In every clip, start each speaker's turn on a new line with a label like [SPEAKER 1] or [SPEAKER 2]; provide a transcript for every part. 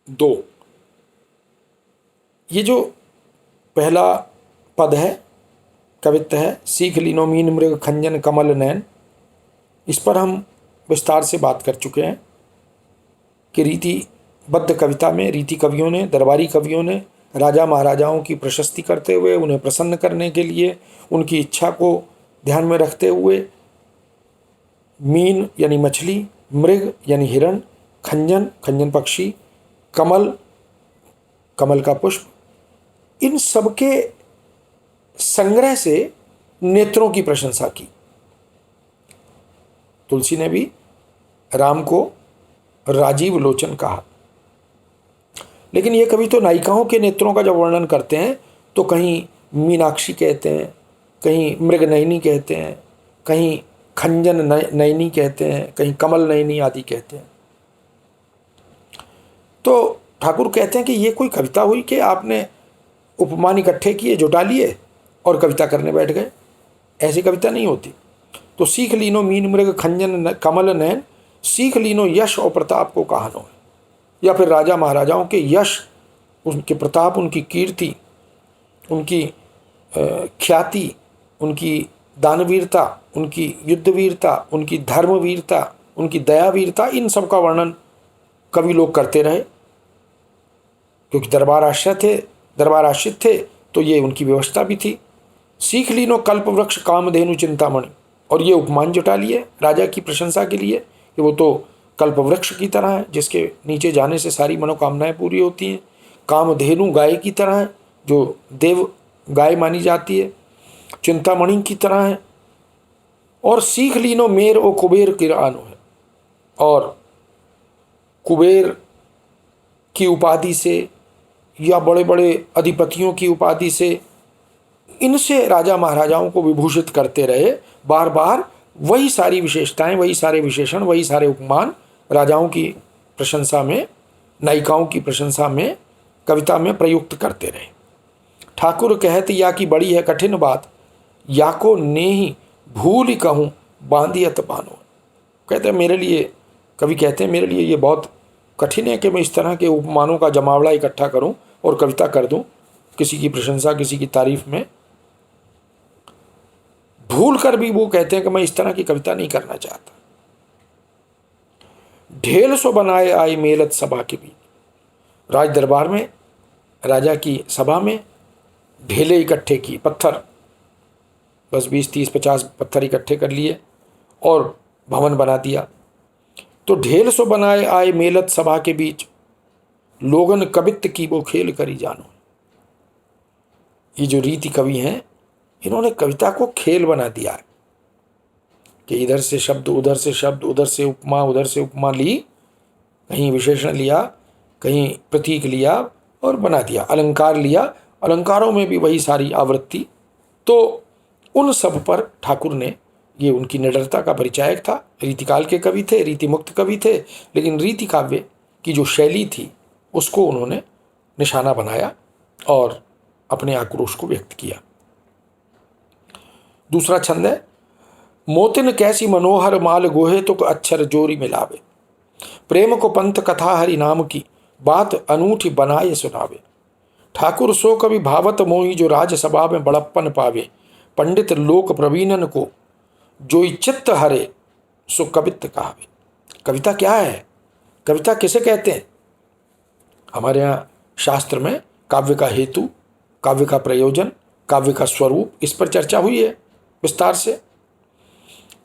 [SPEAKER 1] 2। ये जो पहला पद है कवित्व है, सीख लीनो मीन मृग खंजन कमल नयन, इस पर हम विस्तार से बात कर चुके हैं कि रीतिबद्ध कविता में रीति कवियों ने, दरबारी कवियों ने राजा महाराजाओं की प्रशस्ति करते हुए, उन्हें प्रसन्न करने के लिए, उनकी इच्छा को ध्यान में रखते हुए मीन यानी मछली, मृग यानी हिरण, खंजन खंजन पक्षी, कमल कमल का पुष्प, इन सबके संग्रह से नेत्रों की प्रशंसा की। तुलसी ने भी राम को राजीव लोचन कहा। लेकिन ये कवि तो नायिकाओं के नेत्रों का जब वर्णन करते हैं तो कहीं मीनाक्षी कहते हैं, कहीं मृग नयनी कहते हैं, कहीं खंजन नयनी कहते हैं, कहीं कमल नयनी आदि कहते हैं। तो ठाकुर कहते हैं कि ये कोई कविता हुई कि आपने उपमान इकट्ठे किए, जुटा लिए और कविता करने बैठ गए? ऐसी कविता नहीं होती। तो सीख लीनो मीन मृग खंजन कमल नयन, सीख लीनो यश और प्रताप को कहानो है, या फिर राजा महाराजाओं के यश, उनके प्रताप, उनकी कीर्ति, उनकी ख्याति, उनकी दानवीरता, उनकी युद्धवीरता, उनकी धर्मवीरता, उनकी दयावीरता, इन सब का वर्णन कवि लोग करते रहे। क्योंकि दरबार आश्रित थे तो ये उनकी व्यवस्था भी थी। सीख लीनो कल्प वृक्ष कामधेनु चिंतामणि, और ये उपमान जुटा लिए राजा की प्रशंसा के लिए कि वो तो कल्प वृक्ष की तरह है जिसके नीचे जाने से सारी मनोकामनाएं पूरी होती हैं। कामधेनु गाय की तरह है जो देव गाय मानी जाती है, चिंतामणि की तरह है। और सीख लीनो मेर ओ कुबेर किरानो है, और कुबेर की उपाधि से या बड़े बड़े अधिपतियों की उपाधि से, इनसे राजा महाराजाओं को विभूषित करते रहे। बार बार वही सारी विशेषताएं, वही सारे विशेषण, वही सारे उपमान राजाओं की प्रशंसा में, नायिकाओं की प्रशंसा में, कविता में प्रयुक्त करते रहे। ठाकुर कहत या की बड़ी है कठिन बात, या को नेही भूल कहूँ बांधियत बानो। कहते हैं मेरे लिए, कवि कहते हैं मेरे लिए ये बहुत कठिन है कि मैं इस तरह के उपमानों का जमावड़ा इकट्ठा करूं और कविता कर दूं, किसी की प्रशंसा, किसी की तारीफ में। भूल कर भी वो कहते हैं कि मैं इस तरह की कविता नहीं करना चाहता। ढेल सो बनाए आई मेलत सभा के बीच, राज दरबार में, राजा की सभा में ढेले इकट्ठे की, पत्थर, बस 20 30 50 पत्थर इकट्ठे कर लिए और भवन बना दिया। तो ढेल सो बनाए आए मेलत सभा के बीच, लोगन कवित्त की वो खेल करी जानो। ये जो रीति कवि हैं, इन्होंने कविता को खेल बना दिया है कि इधर से शब्द, उधर से शब्द, उधर से उपमा, उधर से उपमा ली, कहीं विशेषण लिया, कहीं प्रतीक लिया और बना दिया, अलंकार लिया, अलंकारों में भी वही सारी आवृत्ति। तो उन सब पर ठाकुर ने, ये उनकी निडरता का परिचायक था। रीतिकाल के कवि थे, रीतिमुक्त कवि थे, लेकिन रीति काव्य की जो शैली थी उसको उन्होंने निशाना बनाया और अपने आक्रोश को व्यक्त किया। दूसरा छंद है, मोतिन कैसी मनोहर माल गोहे तो अक्षर जोरी मिलावे, प्रेम को पंथ कथा हरि नाम की बात अनूठी बनाए सुनावे। ठाकुर सो कवि भावत मोही जो राजसभा में बड़प्पन पावे, पंडित लोक प्रवीणन को जो चित्त हरे सो कवित्त कहावे। कविता क्या है? कविता किसे कहते हैं? हमारे यहाँ शास्त्र में काव्य का हेतु, काव्य का प्रयोजन, काव्य का स्वरूप, इस पर चर्चा हुई है विस्तार से।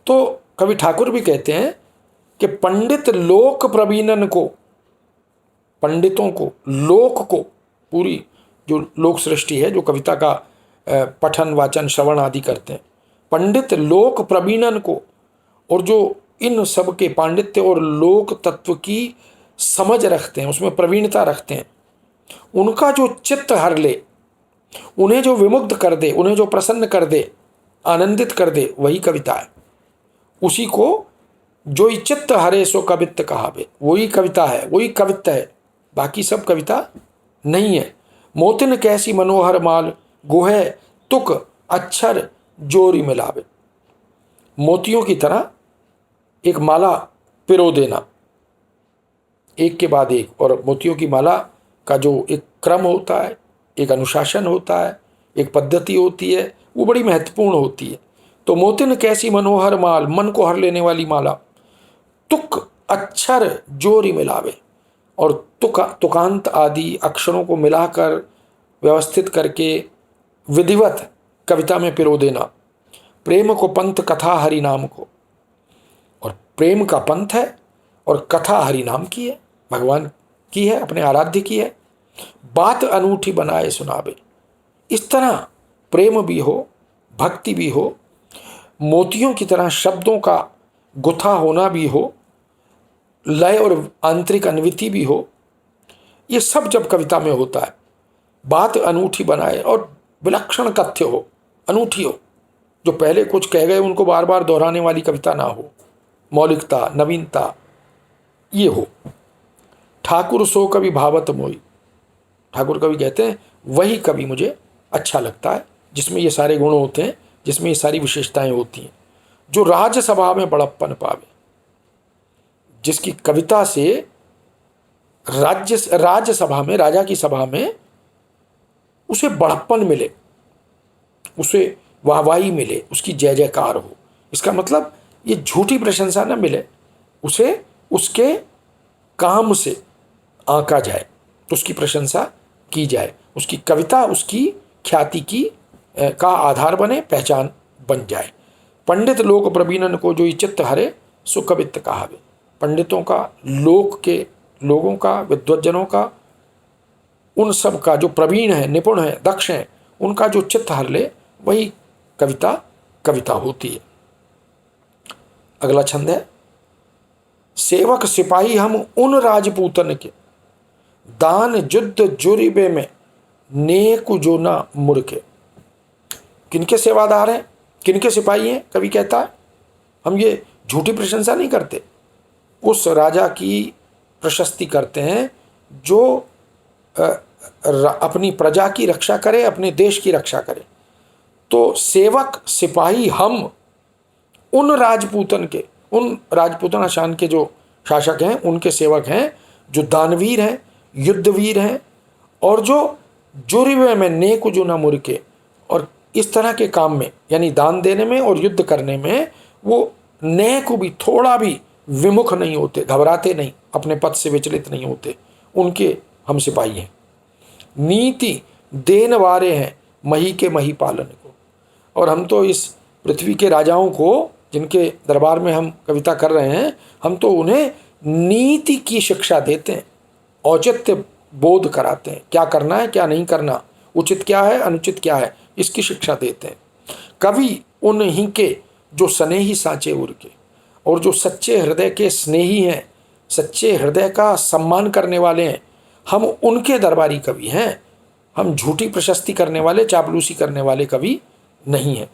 [SPEAKER 1] तो कवि ठाकुर भी कहते हैं कि पंडित लोक प्रवीणन को, पंडितों को, लोक को, पूरी जो लोक सृष्टि है, जो कविता का पठन वाचन श्रवण आदि करते हैं, पंडित लोक प्रवीणन को, और जो इन सब के पांडित्य और लोक तत्व की समझ रखते हैं, उसमें प्रवीणता रखते हैं, उनका जो चित्त हर ले, उन्हें जो विमुग्ध कर दे, उन्हें जो प्रसन्न कर दे, आनंदित कर दे, वही कविता है। उसी को जो चित्त हरे सो कवित्त कहावे, वही कविता है, वही कवित्त है, बाकी सब कविता नहीं है। मोतिन कैसी मनोहर माल गोहे तुक अक्षर जोरी मिलावे, मोतियों की तरह एक माला पिरो देना, एक के बाद एक। और मोतियों की माला का जो एक क्रम होता है, एक अनुशासन होता है, एक पद्धति होती है, वो बड़ी महत्वपूर्ण होती है। तो मोतिन कैसी मनोहर माल, मन को हर लेने वाली माला, तुक अक्षर जोरी मिलावे, और तुकांत आदि अक्षरों को मिलाकर व्यवस्थित करके विधिवत कविता में पिरो देना। प्रेम को पंथ कथा हरि नाम को, और प्रेम का पंथ है और कथा हरि नाम की है, भगवान की है, अपने आराध्य की है। बात अनूठी बनाए सुनावे, इस तरह प्रेम भी हो, भक्ति भी हो, मोतियों की तरह शब्दों का गुथा होना भी हो, लय और आंतरिक अन्विति भी हो, ये सब जब कविता में होता है, बात अनूठी बनाए और विलक्षण कथ्य हो, अनूठी हो, जो पहले कुछ कह गए उनको बार बार दोहराने वाली कविता ना हो, मौलिकता, नवीनता ये हो। ठाकुर सो कवि भावत मोई, ठाकुर कवि कहते हैं वही कवि मुझे अच्छा लगता है जिसमें ये सारे गुण होते हैं, जिसमें ये सारी विशेषताएं होती हैं। जो राज्यसभा में बड़प्पन पावे, जिसकी कविता से राज्यसभा में, राजा की सभा में उसे बड़प्पन मिले, उसे वाहवाही मिले, उसकी जय जयकार हो। इसका मतलब ये झूठी प्रशंसा न मिले, उसे उसके काम से आंका जाए, तो उसकी प्रशंसा की जाए, उसकी कविता उसकी ख्याति की का आधार बने, पहचान बन जाए। पंडित लोक प्रवीणन को जो चित्त हरे सो कवित्त कहावे, पंडितों का, लोगों का, विद्वज्जनों का, उन सब का जो प्रवीण है, निपुण है, दक्ष है, उनका जो चित्त हर ले वही कविता होती है। अगला छंद है, सेवक सिपाही हम उन राजपूतन के, दान युद्ध जुरिबे में नेक जो ना मुर्के। किनके सेवादार हैं, किनके सिपाही हैं? कवि कहता है हम ये झूठी प्रशंसा नहीं करते, उस राजा की प्रशस्ति करते हैं जो अपनी प्रजा की रक्षा करे, अपने देश की रक्षा करे। तो सेवक सिपाही हम उन राजपूतन के, उन राजपूतन शान के जो शासक हैं उनके सेवक हैं, जो दानवीर हैं, युद्धवीर हैं, और जो जुरिवे में नेक जो न मुर्के, और इस तरह के काम में यानी दान देने में और युद्ध करने में वो नेक भी थोड़ा भी विमुख नहीं होते, घबराते नहीं, अपने पद से विचलित नहीं होते, उनके हम सिपाही हैं। नीति देन वारे हैं मही के मही पालन को, और हम तो इस पृथ्वी के राजाओं को जिनके दरबार में हम कविता कर रहे हैं, हम तो उन्हें नीति की शिक्षा देते हैं, औचित्य बोध कराते हैं, क्या करना है क्या नहीं करना, उचित क्या है अनुचित क्या है, इसकी शिक्षा देते हैं। कवि उन्हीं के जो स्नेही साँचे उर के, और जो सच्चे हृदय के स्नेही हैं, सच्चे हृदय का सम्मान करने वाले हैं, हम उनके दरबारी कवि हैं। हम झूठी प्रशस्ति करने वाले, चापलूसी करने वाले कवि नहीं हैं।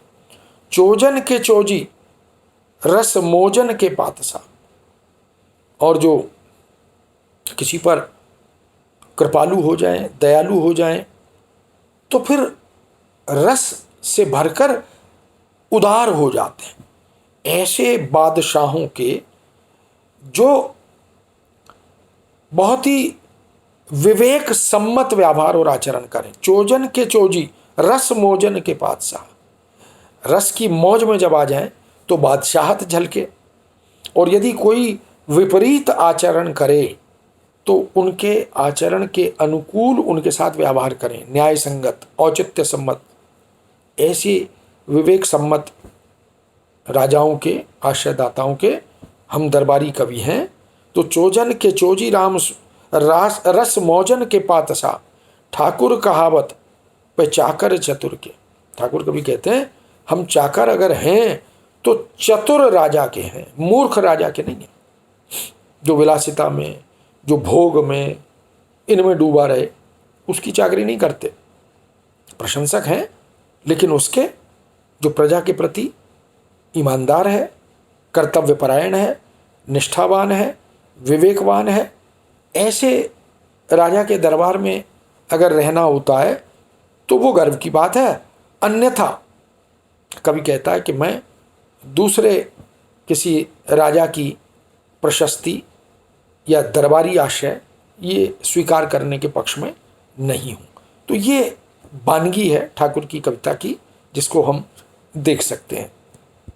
[SPEAKER 1] चोजन के चोजी रस मोजन के पातसा, और जो किसी पर कृपालु हो जाएं, दयालु हो जाएं, तो फिर रस से भरकर उदार हो जाते हैं। ऐसे बादशाहों के जो बहुत ही विवेक सम्मत व्यवहार और आचरण करें। चोजन के चोजी रस मोजन के बादशाह, रस की मौज में जब आ जाएं तो बादशाहत झलके, और यदि कोई विपरीत आचरण करे तो उनके आचरण के अनुकूल उनके साथ व्यवहार करें, न्याय संगत, औचित्य सम्मत। ऐसी विवेक सम्मत राजाओं के, आश्रयदाताओं के हम दरबारी कवि हैं। तो चोजन के चोजी राम रस मौजन के पातसा, ठाकुर कहावत पे चाकर चतुर के। ठाकुर कवि कहते हैं हम चाकर अगर हैं तो चतुर राजा के हैं, मूर्ख राजा के नहीं हैं, जो विलासिता में, जो भोग में, इनमें डूबा रहे, उसकी चाकरी नहीं करते। प्रशंसक हैं लेकिन उसके जो प्रजा के प्रति ईमानदार है, कर्तव्यपरायण है, निष्ठावान है, विवेकवान है, ऐसे राजा के दरबार में अगर रहना होता है तो वो गर्व की बात है। अन्यथा कवि कहता है कि मैं दूसरे किसी राजा की प्रशस्ति या दरबारी आशय ये स्वीकार करने के पक्ष में नहीं हूँ। तो ये वानगी है ठाकुर की कविता की, जिसको हम देख सकते हैं।